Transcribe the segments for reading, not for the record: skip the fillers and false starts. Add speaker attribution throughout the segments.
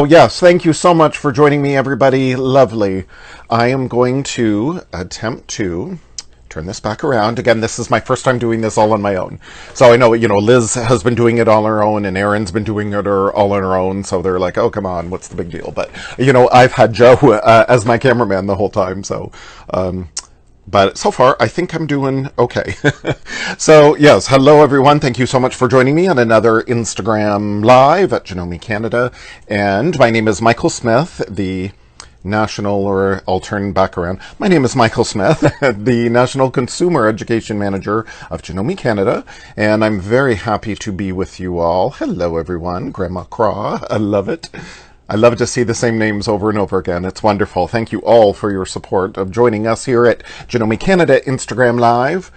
Speaker 1: So yes, thank you so much for joining me, everybody. Lovely. I am going to attempt to turn this back around. Again, this is my first time doing this all on my own. So I know, Liz has been doing it all on her own, and Erin's been doing it all on her own. So they're like, oh, come on, what's the big deal? But, I've had Joe as my cameraman the whole time. So, but so far, I think I'm doing okay. So, yes, hello, everyone. Thank you so much for joining me on another Instagram Live at Janome Canada. And my name is Michael Smith, the National, or I'll turn back around. My name is Michael Smith, the National Consumer Education Manager of Janome Canada, and I'm very happy to be with you all. Hello, everyone. Grandma Craw. I love it. I love to see the same names over and over again. It's wonderful. Thank you all for your support of joining us here at Janome Canada Instagram Live.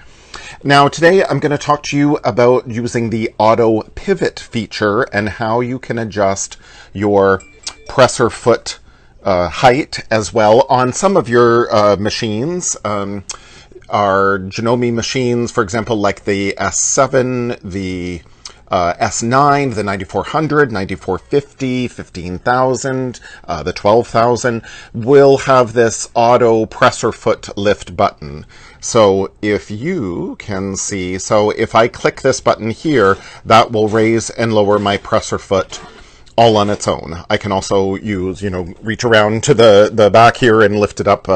Speaker 1: Now, today I'm going to talk to you about using the AutoPivot feature and how you can adjust your presser foot height as well on some of your machines. Our Janome machines, for example, like the S7, the S9, the 9400, 9450, 15,000, the 12,000 will have this auto presser foot lift button. So if you can see, so if I click this button here, that will raise and lower my presser foot all on its own. I can also use, reach around to the back here and lift it up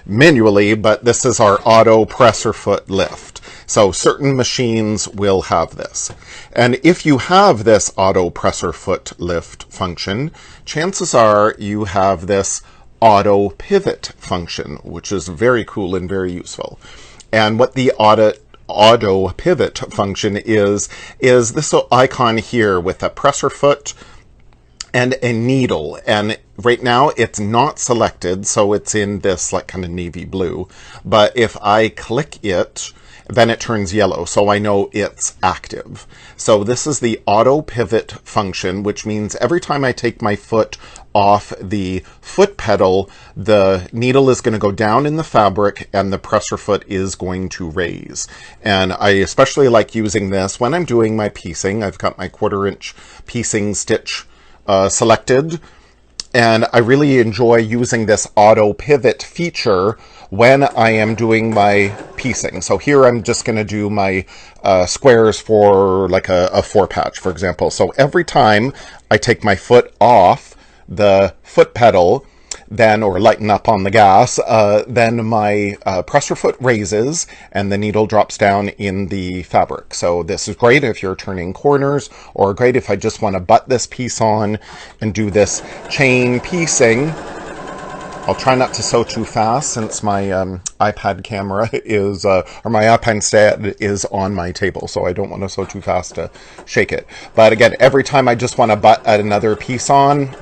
Speaker 1: manually, but this is our auto presser foot lift. So certain machines will have this. And if you have this auto presser foot lift function, chances are you have this auto pivot function, which is very cool and very useful. And what the auto pivot function is this icon here with a presser foot and a needle, and right now it's not selected, so it's in this like kind of navy blue, but if I click it, then it turns yellow, so I know it's active. So this is the auto pivot function, which means every time I take my foot off the foot pedal, the needle is going to go down in the fabric and the presser foot is going to raise. And I especially like using this when I'm doing my piecing. I've got my 1/4 inch piecing stitch selected, and I really enjoy using this auto pivot feature when I am doing my piecing. So here I'm just going to do my squares for like a 4-patch, for example. So every time I take my foot off the foot pedal, then, or lighten up on the gas, then my presser foot raises and the needle drops down in the fabric. So this is great if you're turning corners, or great if I just want to butt this piece on and do this chain piecing. I'll try not to sew too fast since my iPad camera is, or my iPad stand is on my table, so I don't want to sew too fast to shake it. But again, every time I just want to butt another piece on,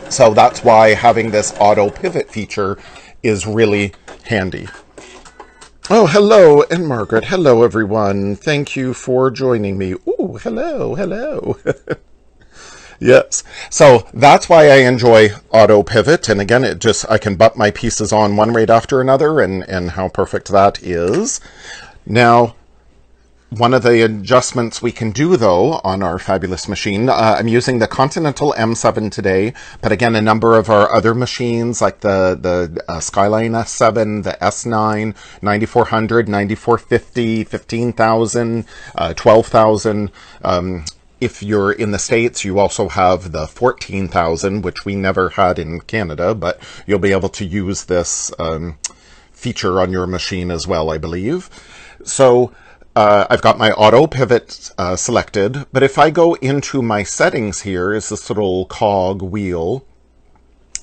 Speaker 1: so that's why having this auto pivot feature is really handy. Oh, hello, and Margaret. Hello, everyone. Thank you for joining me. Ooh, hello. Yes. So that's why I enjoy auto pivot. And again, I can butt my pieces on one right after another, and how perfect that is. Now, one of the adjustments we can do, though, on our fabulous machine, I'm using the Continental M7 today, but again, a number of our other machines, like the Skyline S7, the S9, 9400, 9450, 15,000, 12,000. If you're in the States, you also have the 14,000, which we never had in Canada, but you'll be able to use this feature on your machine as well, I believe. So I've got my auto pivot selected, but if I go into my settings here, is this little cog wheel,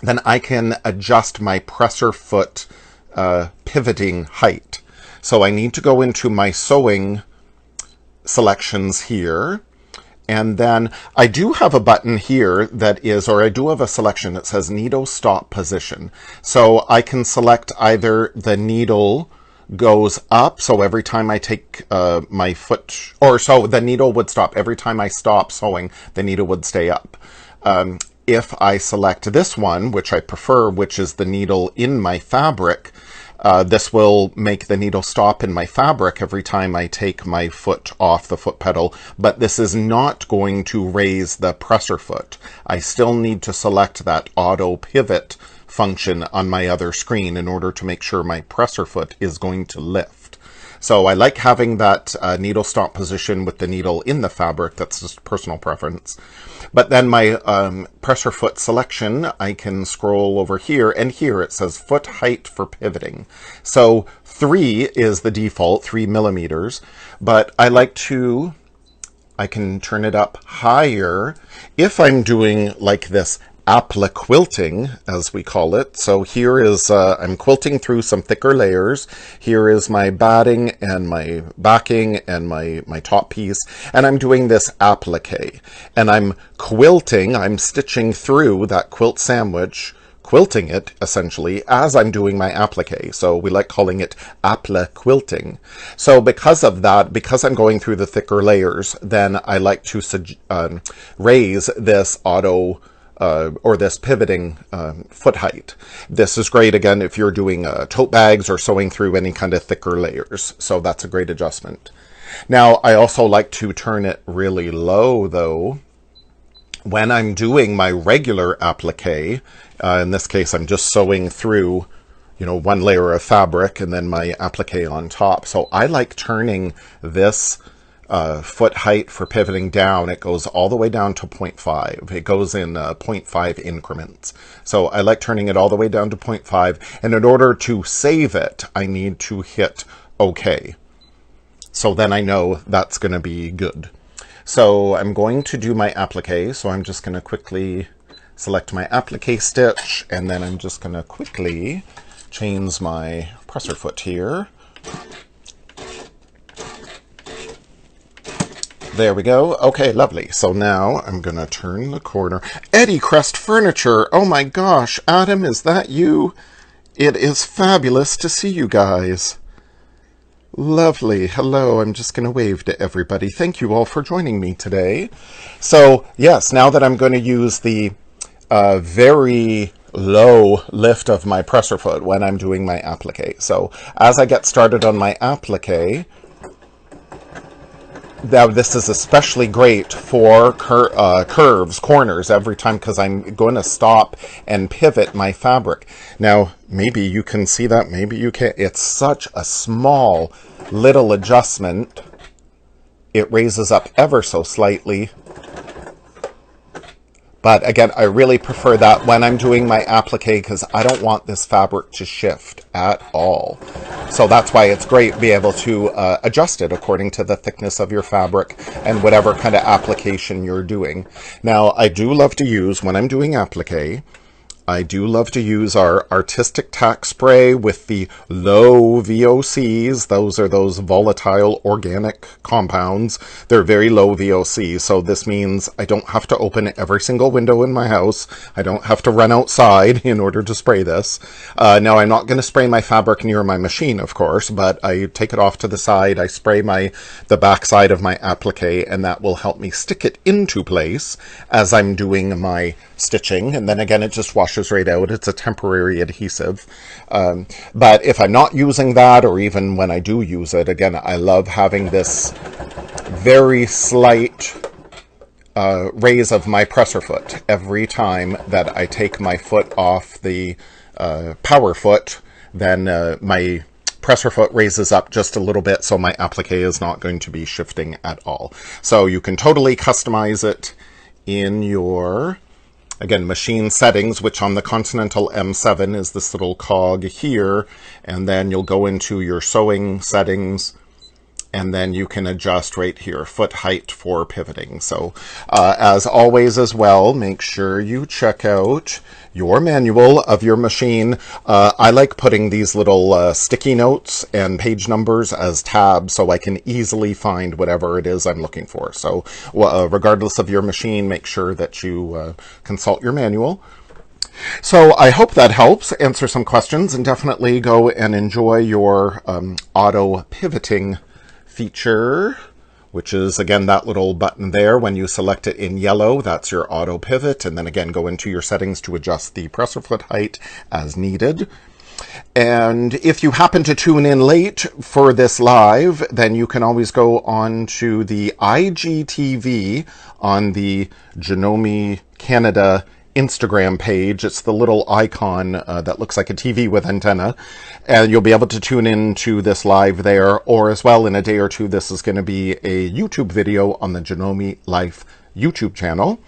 Speaker 1: then I can adjust my presser foot pivoting height. So I need to go into my sewing selections here, and then I do have a button here that is, or I do have a selection that says needle stop position. So I can select either the needle goes up, so every time I take my foot, or so the needle would stop. Every time I stop sewing, the needle would stay up. If I select this one, which I prefer, which is the needle in my fabric, This will make the needle stop in my fabric every time I take my foot off the foot pedal, but this is not going to raise the presser foot. I still need to select that auto pivot function on my other screen in order to make sure my presser foot is going to lift. So I like having that needle stop position with the needle in the fabric. That's just personal preference. But then my presser foot selection, I can scroll over here, and here it says foot height for pivoting. So 3 is the default, 3 millimeters, but I can turn it up higher if I'm doing like this quilting, as we call it. So here is, I'm quilting through some thicker layers. Here is my batting and my backing and my top piece. And I'm doing this applique. And I'm quilting, I'm stitching through that quilt sandwich, quilting it, essentially, as I'm doing my applique. So we like calling it quilting. So because of that, because I'm going through the thicker layers, then I like to raise this or this pivoting foot height. This is great, again, if you're doing tote bags or sewing through any kind of thicker layers. So that's a great adjustment. Now, I also like to turn it really low, though, when I'm doing my regular applique. In this case, I'm just sewing through, one layer of fabric and then my applique on top. So I like turning this foot height for pivoting down. It goes all the way down to 0.5. It goes in 0.5 increments. So I like turning it all the way down to 0.5. And in order to save it, I need to hit OK. So then I know that's going to be good. So I'm going to do my applique. So I'm just going to quickly select my applique stitch, and then I'm just going to quickly chains my presser foot here. There we go. Okay, lovely. So now I'm going to turn the corner. Eddie Crest Furniture. Oh my gosh. Adam, is that you? It is fabulous to see you guys. Lovely. Hello. I'm just going to wave to everybody. Thank you all for joining me today. So, yes, now that I'm going to use the very low lift of my presser foot when I'm doing my applique. So, as I get started on my applique, now this is especially great for curves, corners, every time, because I'm going to stop and pivot my fabric. Now, maybe you can see that, maybe you can't. It's such a small little adjustment. It raises up ever so slightly. But again, I really prefer that when I'm doing my applique, because I don't want this fabric to shift at all. So that's why it's great to be able to adjust it according to the thickness of your fabric and whatever kind of application you're doing. Now, I do love to use, when I'm doing applique, I do love to use our artistic tack spray with the low VOCs. Those are those volatile organic compounds. They're very low VOC, so this means I don't have to open every single window in my house. I don't have to run outside in order to spray this. Now, I'm not going to spray my fabric near my machine, of course, but I take it off to the side. I spray the back side of my applique, and that will help me stick it into place as I'm doing my stitching. And then again, it just washes right out. It's a temporary adhesive. But if I'm not using that, or even when I do use it, again, I love having this very slight raise of my presser foot every time that I take my foot off the power foot. Then my presser foot raises up just a little bit, so my applique is not going to be shifting at all. So you can totally customize it in your, again, machine settings, which on the Continental M7 is this little cog here, and then you'll go into your sewing settings, and then you can adjust right here, foot height for pivoting. So as always as well, make sure you check out your manual of your machine. I like putting these little sticky notes and page numbers as tabs so I can easily find whatever it is I'm looking for. So regardless of your machine, make sure that you consult your manual. So I hope that helps answer some questions, and definitely go and enjoy your auto pivoting feature, which is, again, that little button there. When you select it in yellow, that's your auto pivot, and then again go into your settings to adjust the presser foot height as needed. And if you happen to tune in late for this live, then you can always go on to the IGTV on the Janome Canada Instagram page. It's the little icon that looks like a TV with antenna, and you'll be able to tune in to this live there, or as well in a day or two this is going to be a YouTube video on the Janome Life YouTube channel.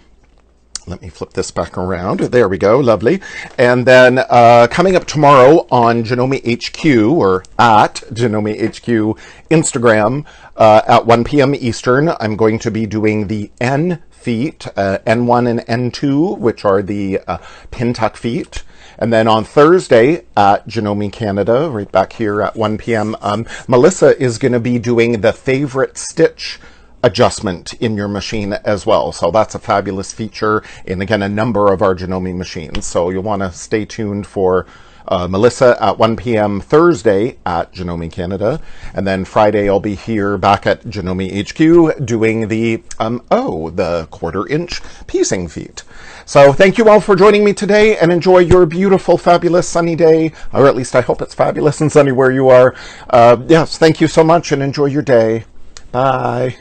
Speaker 1: Let me flip this back around. There we go. Lovely. And then coming up tomorrow on Janome HQ, or at Janome HQ Instagram at 1 p.m. Eastern, I'm going to be doing the N feet, N1 and N2, which are the pin tuck feet. And then on Thursday at Janome Canada, right back here at 1 p.m., Melissa is going to be doing the favorite stitch adjustment in your machine as well. So that's a fabulous feature in, again, a number of our Janome machines. So you'll want to stay tuned for Melissa at 1 p.m. Thursday at Janome Canada. And then Friday I'll be here back at Janome HQ doing the, the 1/4 inch piecing feet. So thank you all for joining me today, and enjoy your beautiful, fabulous sunny day, or at least I hope it's fabulous and sunny where you are. Yes, thank you so much, and enjoy your day. Bye.